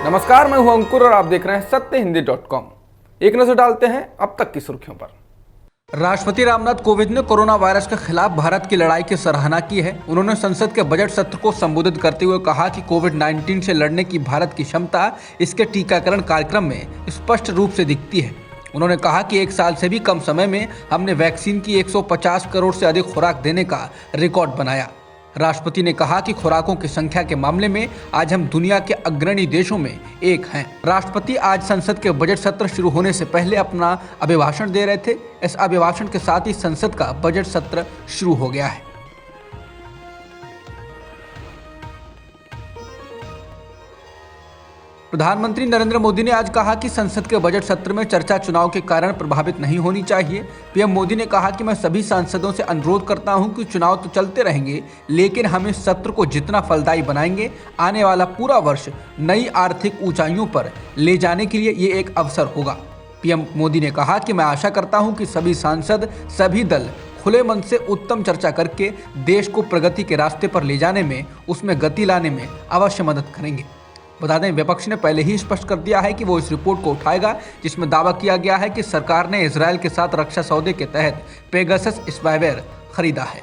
नमस्कार, मैं हूं अंकुर और आप देख रहे हैं सत्यहिंदी.com। एक नजर डालते हैं अब तक की सुर्खियों पर। राष्ट्रपति रामनाथ कोविंद ने कोरोना वायरस के खिलाफ भारत की लड़ाई की सराहना की है। उन्होंने संसद के बजट सत्र को संबोधित करते हुए कहा कि कोविड-19 से लड़ने की भारत की क्षमता इसके टीकाकरण कार्यक्रम में स्पष्ट रूप से दिखती है। उन्होंने कहा कि 1 साल से भी कम समय में हमने वैक्सीन की 150 करोड़ से अधिक खुराक देने का रिकॉर्ड बनाया। राष्ट्रपति ने कहा कि खुराकों की संख्या के मामले में आज हम दुनिया के अग्रणी देशों में एक हैं। राष्ट्रपति आज संसद के बजट सत्र शुरू होने से पहले अपना अभिभाषण दे रहे थे। इस अभिभाषण के साथ ही संसद का बजट सत्र शुरू हो गया है। प्रधानमंत्री नरेंद्र मोदी ने आज कहा कि संसद के बजट सत्र में चर्चा चुनाव के कारण प्रभावित नहीं होनी चाहिए। पीएम मोदी ने कहा कि मैं सभी सांसदों से अनुरोध करता हूं कि चुनाव तो चलते रहेंगे, लेकिन हम इस सत्र को जितना फलदायी बनाएंगे, आने वाला पूरा वर्ष नई आर्थिक ऊंचाइयों पर ले जाने के लिए ये एक अवसर होगा। पीएम मोदी ने कहा कि मैं आशा करता हूँ कि सभी सांसद, सभी दल खुले मन से उत्तम चर्चा करके देश को प्रगति के रास्ते पर ले जाने में, उसमें गति लाने में अवश्य मदद करेंगे। बता दें, विपक्ष ने पहले ही स्पष्ट कर दिया है कि वो इस रिपोर्ट को उठाएगा जिसमें दावा किया गया है कि सरकार ने इजरायल के साथ रक्षा सौदे के तहत पेगासस स्पाईवेयर खरीदा है।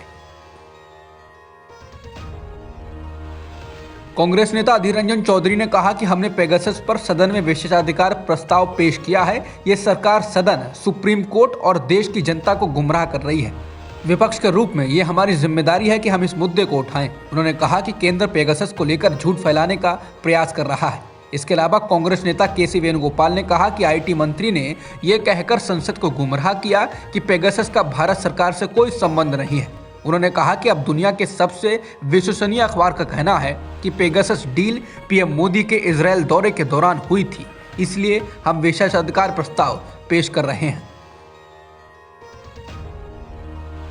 कांग्रेस नेता अधीर रंजन चौधरी ने कहा कि हमने पेगासस पर सदन में विशेषाधिकार प्रस्ताव पेश किया है। ये सरकार सदन, सुप्रीम कोर्ट और देश की जनता को गुमराह कर रही है। विपक्ष के रूप में ये हमारी जिम्मेदारी है कि हम इस मुद्दे को उठाएं। उन्होंने कहा कि केंद्र पेगासस को लेकर झूठ फैलाने का प्रयास कर रहा है। इसके अलावा कांग्रेस नेता के.सी. वेणुगोपाल ने कहा कि आईटी मंत्री ने ये कहकर संसद को गुमराह किया कि पेगासस का भारत सरकार से कोई संबंध नहीं है। उन्होंने कहा कि अब दुनिया के सबसे विश्वसनीय अखबार का कहना है कि पेगासस डील पीएम मोदी के इजरायल दौरे के दौरान हुई थी, इसलिए हम विशेषाधिकार प्रस्ताव पेश कर रहे हैं।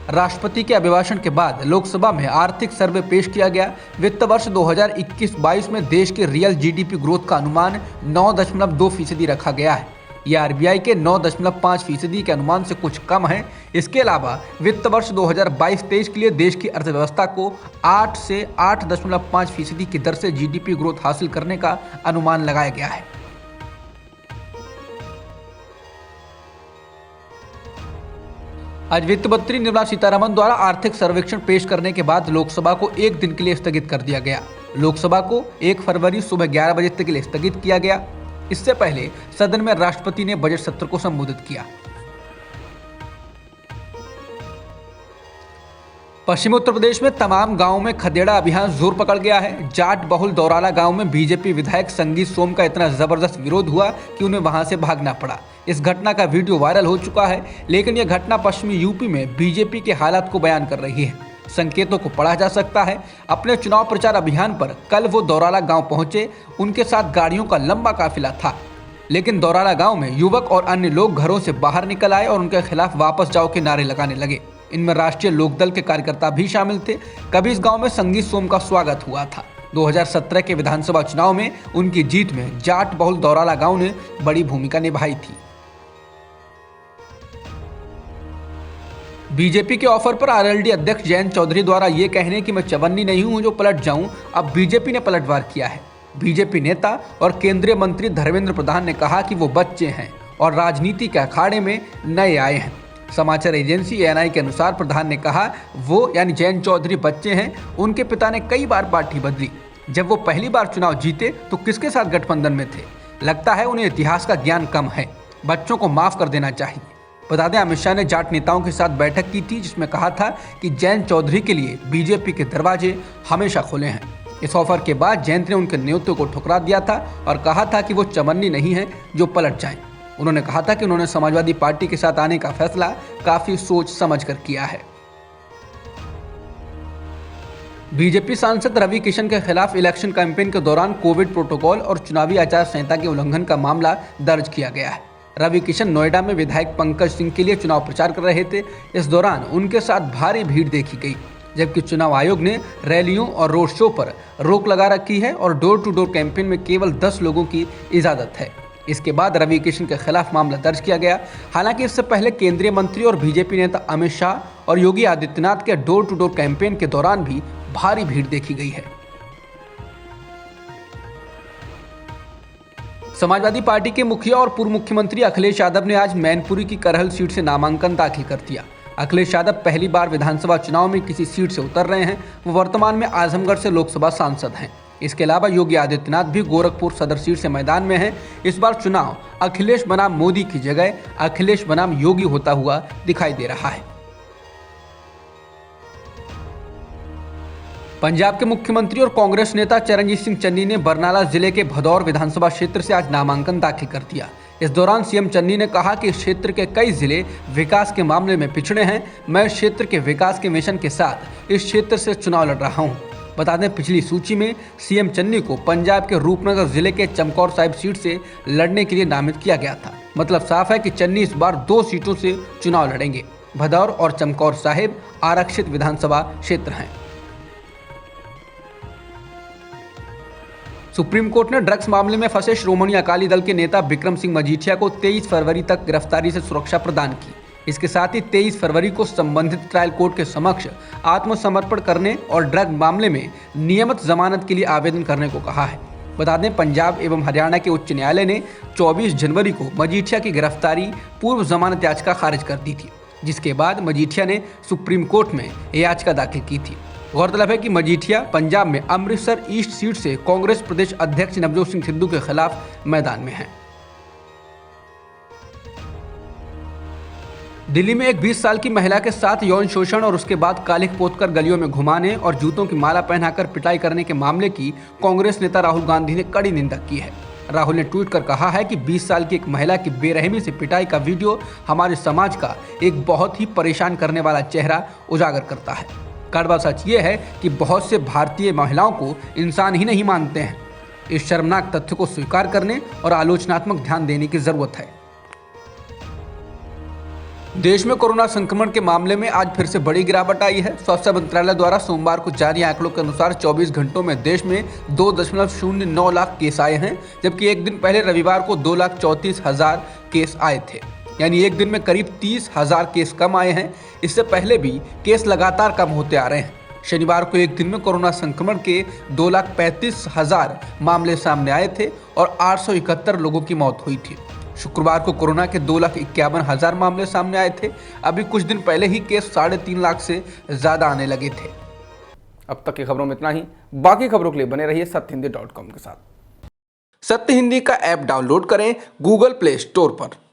राष्ट्रपति के अभिभाषण के बाद लोकसभा में आर्थिक सर्वे पेश किया गया। वित्त वर्ष 2021-22 में देश के रियल जीडीपी ग्रोथ का अनुमान 9.2% रखा गया है। यह आरबीआई के 9.5% के अनुमान से कुछ कम है। इसके अलावा वित्त वर्ष 2022-23 के लिए देश की अर्थव्यवस्था को 8 से 8.5% की दर से जीडीपी ग्रोथ हासिल करने का अनुमान लगाया गया है। आज वित्त मंत्री निर्मला सीतारमण द्वारा आर्थिक सर्वेक्षण पेश करने के बाद लोकसभा को 1 दिन के लिए स्थगित कर दिया गया। लोकसभा को 1 फरवरी सुबह 11 बजे तक के लिए स्थगित किया गया। इससे पहले सदन में राष्ट्रपति ने बजट सत्र को संबोधित किया। पश्चिमी उत्तर प्रदेश में तमाम गांवों में खदेड़ा अभियान जोर पकड़ गया है। जाट बहुल दौराला गांव में बीजेपी विधायक संगीत सोम का इतना जबरदस्त विरोध हुआ कि उन्हें वहां से भागना पड़ा। इस घटना का वीडियो वायरल हो चुका है, लेकिन यह घटना पश्चिमी यूपी में बीजेपी के हालात को बयान कर रही है। संकेतों को पढ़ा जा सकता है। अपने चुनाव प्रचार अभियान पर कल वो दौराला गांव पहुंचे। उनके साथ गाड़ियों का लंबा काफिला था, लेकिन दौराला गांव में युवक और अन्य लोग घरों से बाहर निकल आए और उनके खिलाफ वापस जाओ के नारे लगाने लगे। इनमें राष्ट्रीय लोकदल के कार्यकर्ता भी शामिल थे। कभी इस गांव में संगीत सोम का स्वागत हुआ था। 2017 के विधानसभा चुनाव में उनकी जीत में जाट बहुल दौराला गांव ने बड़ी भूमिका निभाई थी। बीजेपी के ऑफर पर आरएलडी अध्यक्ष जयंत चौधरी द्वारा ये कहने कि मैं चवन्नी नहीं हूं जो पलट जाऊं, अब बीजेपी ने पलटवार किया है। बीजेपी नेता और केंद्रीय मंत्री धर्मेंद्र प्रधान ने कहा कि वो बच्चे हैं और राजनीति के अखाड़े में नए आए हैं। समाचार एजेंसी एएनआई के अनुसार प्रधान ने कहा वो यानी जयंत चौधरी बच्चे हैं। उनके पिता ने कई बार पार्टी बदली। जब वो पहली बार चुनाव जीते तो किसके साथ गठबंधन में थे? लगता है उन्हें इतिहास का ज्ञान कम है। बच्चों को माफ कर देना चाहिए। बता दें, अमित शाह ने जाट नेताओं के साथ बैठक की थी, जिसमें कहा था कि जयंत चौधरी के लिए बीजेपी के दरवाजे हमेशा खुले हैं। इस ऑफर के बाद जयंत ने उनके न्योते को ठुकरा दिया था और कहा था कि वो चवन्नी नहीं है जो पलट जाएं। उन्होंने कहा था कि उन्होंने समाजवादी पार्टी के साथ आने का फैसला काफी सोच समझ कर किया है। बीजेपी सांसद रवि किशन के खिलाफ इलेक्शन कैंपेन के दौरान कोविड प्रोटोकॉल और चुनावी आचार संहिता के उल्लंघन का मामला दर्ज किया गया है। रवि किशन नोएडा में विधायक पंकज सिंह के लिए चुनाव प्रचार कर रहे थे। इस दौरान उनके साथ भारी भीड़ देखी गई, जबकि चुनाव आयोग ने रैलियों और रोड शो पर रोक लगा रखी है और डोर टू डोर कैंपेन में केवल 10 लोगों की इजाजत है। इसके बाद रवि किशन के खिलाफ मामला दर्ज किया गया। हालांकि इससे पहले केंद्रीय मंत्री और बीजेपी नेता अमित शाह और योगी आदित्यनाथ के डोर टू डोर कैंपेन के दौरान भी भारी भीड़ देखी गई है। समाजवादी पार्टी के मुखिया और पूर्व मुख्यमंत्री अखिलेश यादव ने आज मैनपुरी की करहल सीट से नामांकन दाखिल कर दिया। अखिलेश यादव पहली बार विधानसभा चुनाव में किसी सीट से उतर रहे हैं। वो वर्तमान में आजमगढ़ से लोकसभा सांसद हैं। इसके अलावा योगी आदित्यनाथ भी गोरखपुर सदर सीट से मैदान में हैं। इस बार चुनाव अखिलेश बनाम मोदी की जगह अखिलेश बनाम योगी होता हुआ दिखाई दे रहा है। पंजाब के मुख्यमंत्री और कांग्रेस नेता चरणजीत सिंह चन्नी ने बरनाला जिले के भदौर विधानसभा क्षेत्र से आज नामांकन दाखिल कर दिया। इस दौरान सीएम चन्नी ने कहा कि इस क्षेत्र के कई जिले विकास के मामले में पिछड़े हैं। मैं इस क्षेत्र के विकास के मिशन के साथ इस क्षेत्र से चुनाव लड़ रहा हूं। बता दें, पिछली सूची में सीएम चन्नी को पंजाब के रूपनगर जिले के चमकौर साहिब सीट से लड़ने के लिए नामित किया गया था। मतलब साफ है कि चन्नी इस बार 2 सीटों से चुनाव लड़ेंगे। भदौर और चमकौर साहिब आरक्षित विधानसभा क्षेत्र हैं। सुप्रीम कोर्ट ने ड्रग्स मामले में फंसे श्रोमणी अकाली दल के नेता बिक्रम सिंह मजीठिया को 23 फरवरी तक गिरफ्तारी से सुरक्षा प्रदान की। इसके साथ ही 23 फरवरी को संबंधित ट्रायल कोर्ट के समक्ष आत्मसमर्पण करने और ड्रग मामले में नियमित जमानत के लिए आवेदन करने को कहा है। बता दें, पंजाब एवं हरियाणा के उच्च न्यायालय ने 24 जनवरी को मजीठिया की गिरफ्तारी पूर्व जमानत याचिका खारिज कर दी थी, जिसके बाद मजीठिया ने सुप्रीम कोर्ट में याचिका दाखिल की थी। गौरतलब है कि मजीठिया पंजाब में अमृतसर ईस्ट सीट से कांग्रेस प्रदेश अध्यक्ष नवजोत सिंह सिद्धू के खिलाफ मैदान में हैं। दिल्ली में एक 20 साल की महिला के साथ यौन शोषण और उसके बाद कालिख पोतकर गलियों में घुमाने और जूतों की माला पहनाकर पिटाई करने के मामले की कांग्रेस नेता राहुल गांधी ने कड़ी निंदा की है। राहुल ने ट्वीट कर कहा है कि 20 साल की एक महिला की बेरहमी से पिटाई का वीडियो हमारे समाज का एक बहुत ही परेशान करने वाला चेहरा उजागर करता है। कड़वा सच ये है कि बहुत से भारतीय महिलाओं को इंसान ही नहीं मानते हैं। इस शर्मनाक तथ्य को स्वीकार करने और आलोचनात्मक ध्यान देने की जरूरत है। देश में कोरोना संक्रमण के मामले में आज फिर से बड़ी गिरावट आई है। स्वास्थ्य मंत्रालय द्वारा सोमवार को जारी आंकड़ों के अनुसार 24 घंटों में देश में 2.09 लाख केस आए हैं, जबकि एक दिन पहले रविवार को 2,34,000 केस आए थे। यानी एक दिन में करीब 30,000 केस कम आए हैं। इससे पहले भी केस लगातार कम होते आ रहे हैं। शनिवार को एक दिन में कोरोना संक्रमण के 2,35,000 मामले सामने आए थे और 871 लोगों की मौत हुई थी। शुक्रवार को कोरोना के 2,51,000 मामले सामने आए थे। अभी कुछ दिन पहले ही केस 3.5 लाख से ज्यादा आने लगे थे। अब तक की खबरों में इतना ही। बाकी खबरों के लिए बने रहिए सत्यहिंदी.com के साथ। सत्य हिंदी का ऐप डाउनलोड करें गूगल प्ले स्टोर पर।